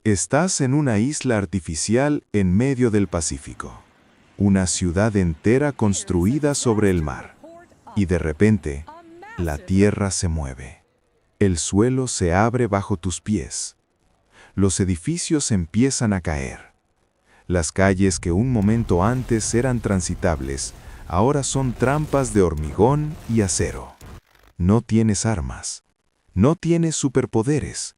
Estás en una isla artificial en medio del Pacífico. Una ciudad entera construida sobre el mar. Y de repente, la tierra se mueve. El suelo se abre bajo tus pies. Los edificios empiezan a caer. Las calles que un momento antes eran transitables, ahora son trampas de hormigón y acero. No tienes armas. No tienes superpoderes.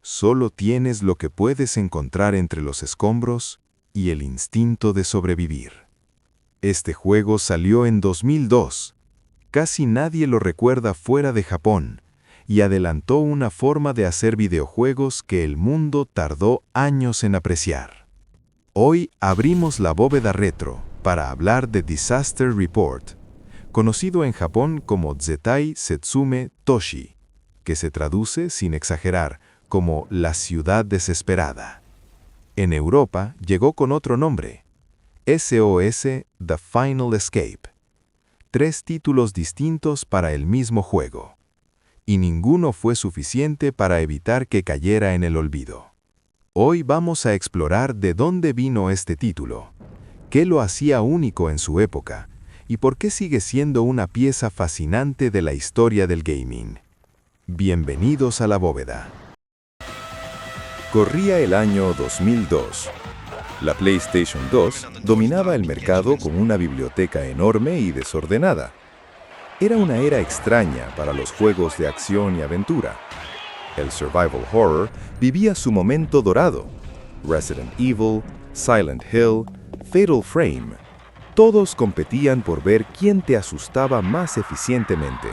Solo tienes lo que puedes encontrar entre los escombros y el instinto de sobrevivir. Este juego salió en 2002. Casi nadie lo recuerda fuera de Japón, y adelantó una forma de hacer videojuegos que el mundo tardó años en apreciar. Hoy abrimos la bóveda retro para hablar de Disaster Report, conocido en Japón como Zettai Setsume Toshi, que se traduce, sin exagerar, como la ciudad desesperada. En Europa llegó con otro nombre, SOS The Final Escape. 3 títulos distintos para el mismo juego. Y ninguno fue suficiente para evitar que cayera en el olvido. Hoy vamos a explorar de dónde vino este título, qué lo hacía único en su época, y por qué sigue siendo una pieza fascinante de la historia del gaming. Bienvenidos a la bóveda. Corría el año 2002. La PlayStation 2 dominaba el mercado con una biblioteca enorme y desordenada. Era una era extraña para los juegos de acción y aventura. El survival horror vivía su momento dorado. Resident Evil, Silent Hill, Fatal Frame. Todos competían por ver quién te asustaba más eficientemente.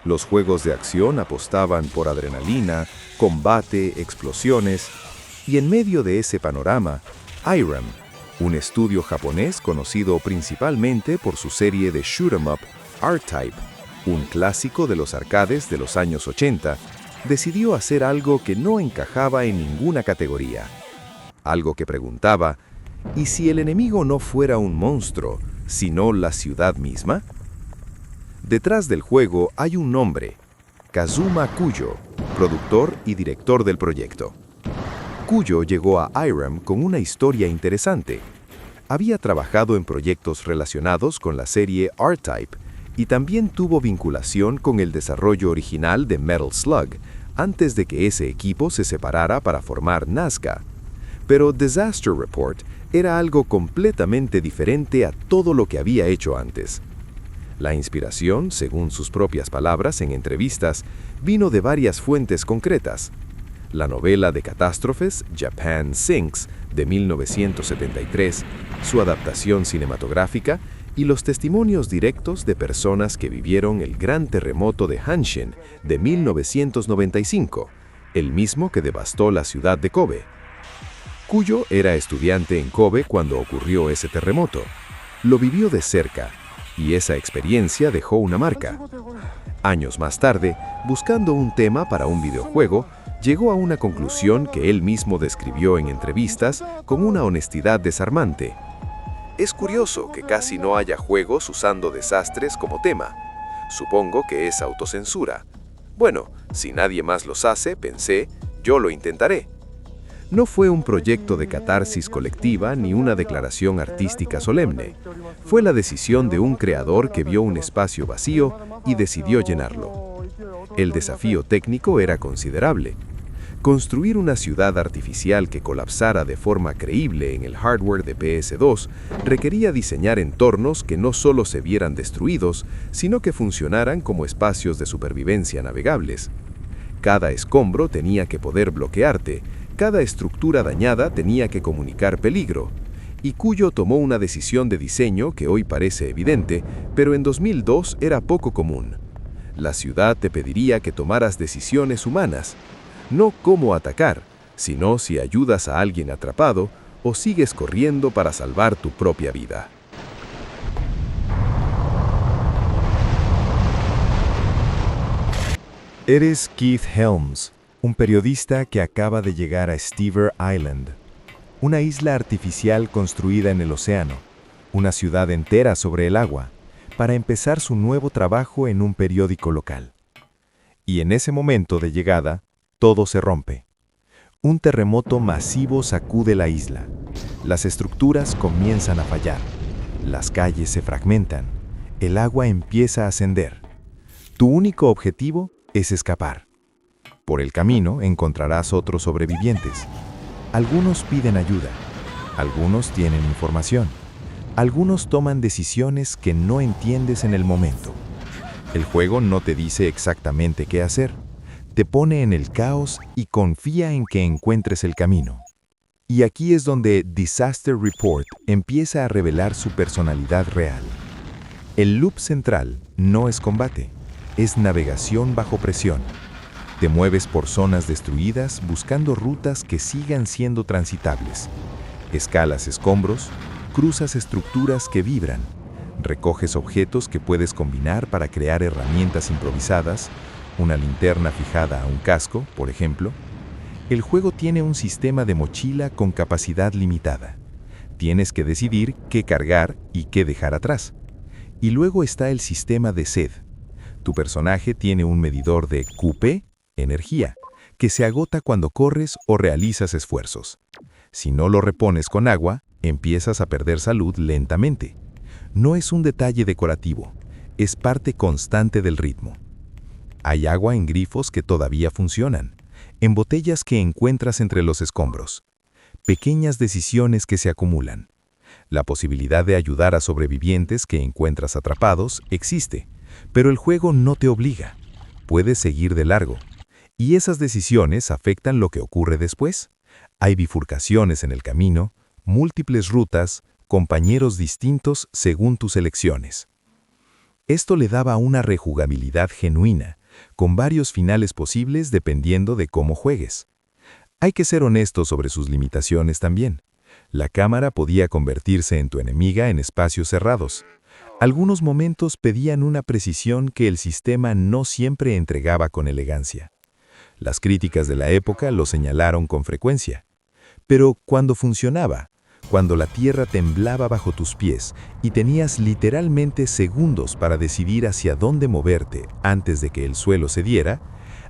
Los juegos de acción apostaban por adrenalina, combate, explosiones, y en medio de ese panorama, Irem, un estudio japonés conocido principalmente por su serie de shoot 'em up R-Type, un clásico de los arcades de los años 80, decidió hacer algo que no encajaba en ninguna categoría. Algo que preguntaba, ¿y si el enemigo no fuera un monstruo, sino la ciudad misma? Detrás del juego hay un nombre, Kazuma Kuyo, productor y director del proyecto. Kuyo llegó a Irem con una historia interesante. Había trabajado en proyectos relacionados con la serie R-Type y también tuvo vinculación con el desarrollo original de Metal Slug antes de que ese equipo se separara para formar Nazca. Pero Disaster Report era algo completamente diferente a todo lo que había hecho antes. La inspiración, según sus propias palabras en entrevistas, vino de varias fuentes concretas. La novela de catástrofes Japan Sinks de 1973, su adaptación cinematográfica y los testimonios directos de personas que vivieron el gran terremoto de Hanshin de 1995, el mismo que devastó la ciudad de Kobe. Kuyo era estudiante en Kobe cuando ocurrió ese terremoto. Lo vivió de cerca, y esa experiencia dejó una marca. Años más tarde, buscando un tema para un videojuego, llegó a una conclusión que él mismo describió en entrevistas con una honestidad desarmante. Es curioso que casi no haya juegos usando desastres como tema. Supongo que es autocensura. Bueno, si nadie más los hace, pensé, yo lo intentaré. No fue un proyecto de catarsis colectiva ni una declaración artística solemne. Fue la decisión de un creador que vio un espacio vacío y decidió llenarlo. El desafío técnico era considerable. Construir una ciudad artificial que colapsara de forma creíble en el hardware de PS2 requería diseñar entornos que no solo se vieran destruidos, sino que funcionaran como espacios de supervivencia navegables. Cada escombro tenía que poder bloquearte, cada estructura dañada tenía que comunicar peligro, y Kuyo tomó una decisión de diseño que hoy parece evidente, pero en 2002 era poco común. La ciudad te pediría que tomaras decisiones humanas, no cómo atacar, sino si ayudas a alguien atrapado o sigues corriendo para salvar tu propia vida. Eres Keith Helms, un periodista que acaba de llegar a Stever Island, una isla artificial construida en el océano, una ciudad entera sobre el agua, para empezar su nuevo trabajo en un periódico local. Y en ese momento de llegada, todo se rompe. Un terremoto masivo sacude la isla. Las estructuras comienzan a fallar. Las calles se fragmentan. El agua empieza a ascender. Tu único objetivo es escapar. Por el camino encontrarás otros sobrevivientes. Algunos piden ayuda. Algunos tienen información. Algunos toman decisiones que no entiendes en el momento. El juego no te dice exactamente qué hacer. Te pone en el caos y confía en que encuentres el camino. Y aquí es donde Disaster Report empieza a revelar su personalidad real. El loop central no es combate, es navegación bajo presión. Te mueves por zonas destruidas buscando rutas que sigan siendo transitables. Escalas escombros, cruzas estructuras que vibran, recoges objetos que puedes combinar para crear herramientas improvisadas, una linterna fijada a un casco, por ejemplo. El juego tiene un sistema de mochila con capacidad limitada. Tienes que decidir qué cargar y qué dejar atrás. Y luego está el sistema de sed. Tu personaje tiene un medidor de QP, energía, que se agota cuando corres o realizas esfuerzos. Si no lo repones con agua, empiezas a perder salud lentamente. No es un detalle decorativo, es parte constante del ritmo. Hay agua en grifos que todavía funcionan, en botellas que encuentras entre los escombros. Pequeñas decisiones que se acumulan. La posibilidad de ayudar a sobrevivientes que encuentras atrapados existe, pero el juego no te obliga. Puedes seguir de largo. Y esas decisiones afectan lo que ocurre después. Hay bifurcaciones en el camino, múltiples rutas, compañeros distintos según tus elecciones. Esto le daba una rejugabilidad genuina, con varios finales posibles dependiendo de cómo juegues. Hay que ser honesto sobre sus limitaciones también. La cámara podía convertirse en tu enemiga en espacios cerrados. Algunos momentos pedían una precisión que el sistema no siempre entregaba con elegancia. Las críticas de la época lo señalaron con frecuencia. Pero cuando funcionaba, cuando la tierra temblaba bajo tus pies y tenías literalmente segundos para decidir hacia dónde moverte antes de que el suelo cediera,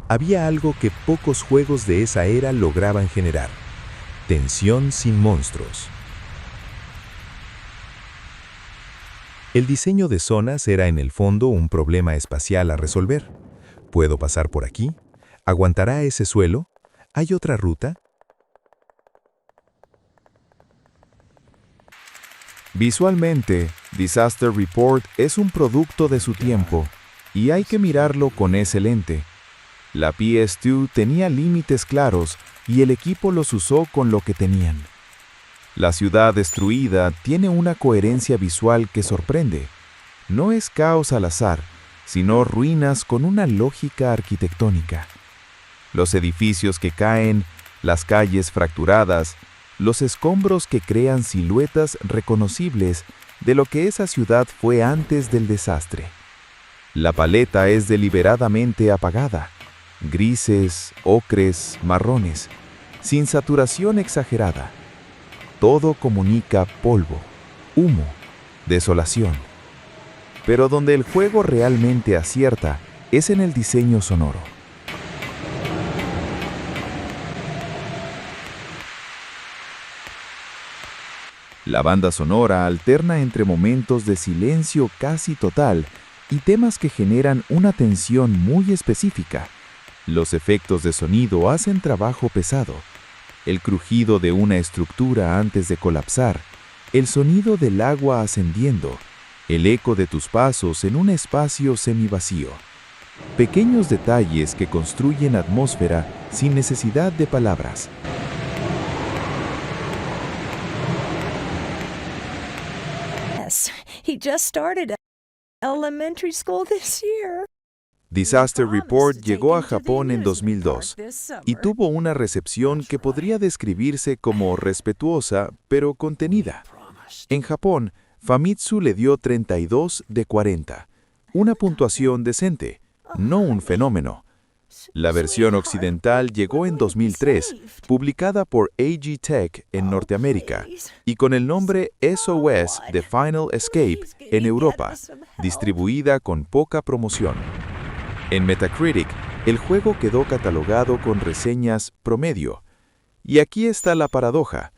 había algo que pocos juegos de esa era lograban generar: tensión sin monstruos. El diseño de zonas era en el fondo un problema espacial a resolver. ¿Puedo pasar por aquí? ¿Aguantará ese suelo? ¿Hay otra ruta? Visualmente, Disaster Report es un producto de su tiempo, y hay que mirarlo con ese lente. La PS2 tenía límites claros y el equipo los usó con lo que tenían. La ciudad destruida tiene una coherencia visual que sorprende. No es caos al azar, sino ruinas con una lógica arquitectónica. Los edificios que caen, las calles fracturadas, los escombros que crean siluetas reconocibles de lo que esa ciudad fue antes del desastre. La paleta es deliberadamente apagada, grises, ocres, marrones, sin saturación exagerada. Todo comunica polvo, humo, desolación. Pero donde el juego realmente acierta es en el diseño sonoro. La banda sonora alterna entre momentos de silencio casi total y temas que generan una tensión muy específica. Los efectos de sonido hacen trabajo pesado. El crujido de una estructura antes de colapsar, el sonido del agua ascendiendo, el eco de tus pasos en un espacio semivacío. Pequeños detalles que construyen atmósfera sin necesidad de palabras. He just started elementary school this year. Disaster Report llegó a Japón en 2002 y tuvo una recepción que podría describirse como respetuosa, pero contenida. En Japón, Famitsu le dio 32 de 40, una puntuación decente, no un fenómeno. La versión occidental llegó en 2003, publicada por AG Tech en Norteamérica, y con el nombre SOS The Final Escape en Europa, distribuida con poca promoción. En Metacritic, el juego quedó catalogado con reseñas promedio. Y aquí está la paradoja.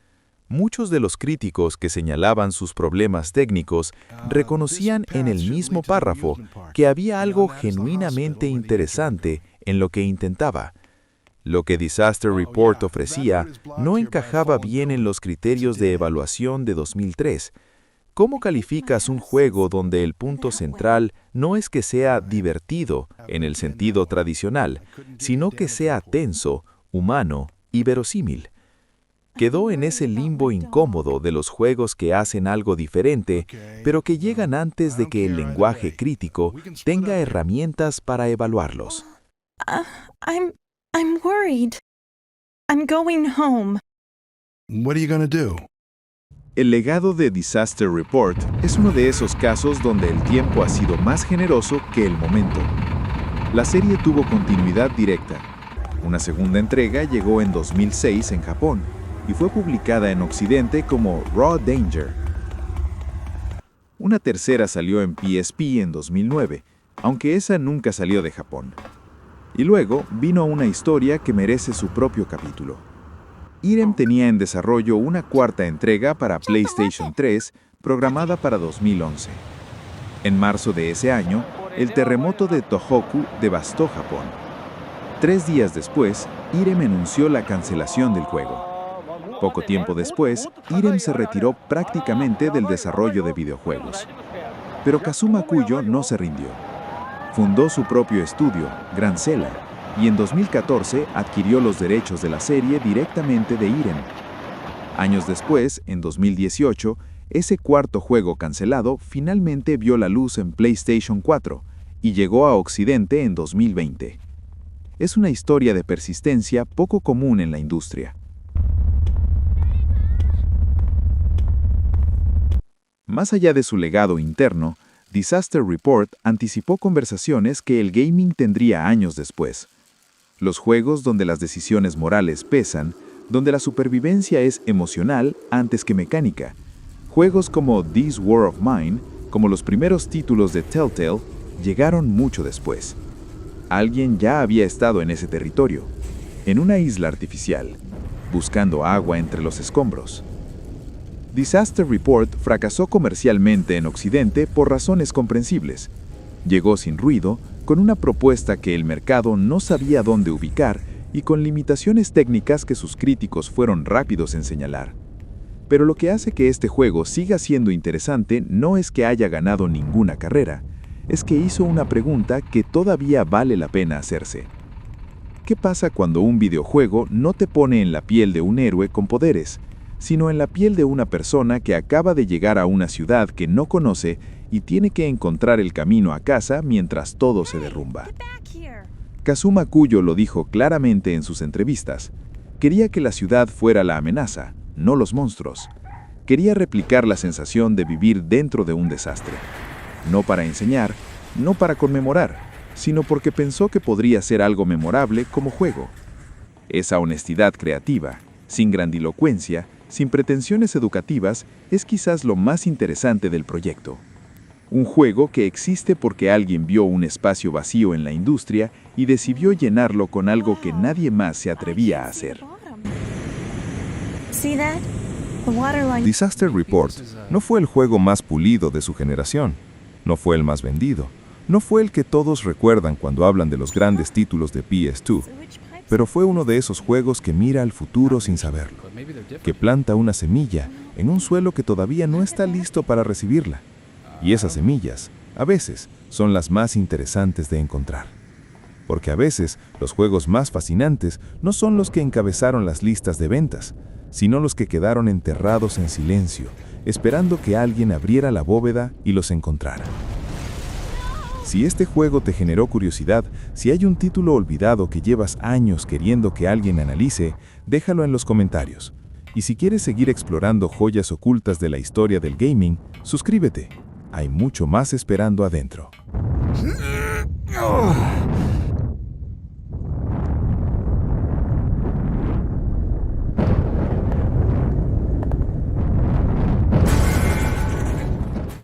Muchos de los críticos que señalaban sus problemas técnicos reconocían en el mismo párrafo que había algo genuinamente interesante en lo que intentaba. Lo que Disaster Report ofrecía no encajaba bien en los criterios de evaluación de 2003. ¿Cómo calificas un juego donde el punto central no es que sea divertido en el sentido tradicional, sino que sea tenso, humano y verosímil? Quedó en ese limbo incómodo de los juegos que hacen algo diferente, pero que llegan antes de que el lenguaje crítico tenga herramientas para evaluarlos. I'm worried. I'm going home. What are you gonna do? El legado de Disaster Report es uno de esos casos donde el tiempo ha sido más generoso que el momento. La serie tuvo continuidad directa. Una segunda entrega llegó en 2006 en Japón y fue publicada en Occidente como Raw Danger. Una tercera salió en PSP en 2009, aunque esa nunca salió de Japón. Y luego vino una historia que merece su propio capítulo. Irem tenía en desarrollo una cuarta entrega para PlayStation 3 programada para 2011. En marzo de ese año, el terremoto de Tohoku devastó Japón. 3 días después, Irem anunció la cancelación del juego. Poco tiempo después, Irem se retiró prácticamente del desarrollo de videojuegos. Pero Kazuma Kuyo no se rindió. Fundó su propio estudio, Grancela, y en 2014 adquirió los derechos de la serie directamente de Irem. Años después, en 2018, ese cuarto juego cancelado finalmente vio la luz en PlayStation 4 y llegó a Occidente en 2020. Es una historia de persistencia poco común en la industria. Más allá de su legado interno, Disaster Report anticipó conversaciones que el gaming tendría años después. Los juegos donde las decisiones morales pesan, donde la supervivencia es emocional antes que mecánica. Juegos como This War of Mine, como los primeros títulos de Telltale, llegaron mucho después. Alguien ya había estado en ese territorio, en una isla artificial, buscando agua entre los escombros. Disaster Report fracasó comercialmente en Occidente por razones comprensibles. Llegó sin ruido, con una propuesta que el mercado no sabía dónde ubicar y con limitaciones técnicas que sus críticos fueron rápidos en señalar. Pero lo que hace que este juego siga siendo interesante no es que haya ganado ninguna carrera, es que hizo una pregunta que todavía vale la pena hacerse. ¿Qué pasa cuando un videojuego no te pone en la piel de un héroe con poderes, sino en la piel de una persona que acaba de llegar a una ciudad que no conoce y tiene que encontrar el camino a casa mientras todo se derrumba? Kazuma Kuyo lo dijo claramente en sus entrevistas. Quería que la ciudad fuera la amenaza, no los monstruos. Quería replicar la sensación de vivir dentro de un desastre. No para enseñar, no para conmemorar, sino porque pensó que podría ser algo memorable como juego. Esa honestidad creativa, sin grandilocuencia, sin pretensiones educativas, es quizás lo más interesante del proyecto. Un juego que existe porque alguien vio un espacio vacío en la industria y decidió llenarlo con algo que nadie más se atrevía a hacer. Disaster Report no fue el juego más pulido de su generación, no fue el más vendido, no fue el que todos recuerdan cuando hablan de los grandes títulos de PS2, pero fue uno de esos juegos que mira al futuro sin saberlo, que planta una semilla en un suelo que todavía no está listo para recibirla. Y esas semillas, a veces, son las más interesantes de encontrar. Porque a veces, los juegos más fascinantes no son los que encabezaron las listas de ventas, sino los que quedaron enterrados en silencio, esperando que alguien abriera la bóveda y los encontrara. Si este juego te generó curiosidad, si hay un título olvidado que llevas años queriendo que alguien analice, déjalo en los comentarios. Y si quieres seguir explorando joyas ocultas de la historia del gaming, suscríbete. Hay mucho más esperando adentro.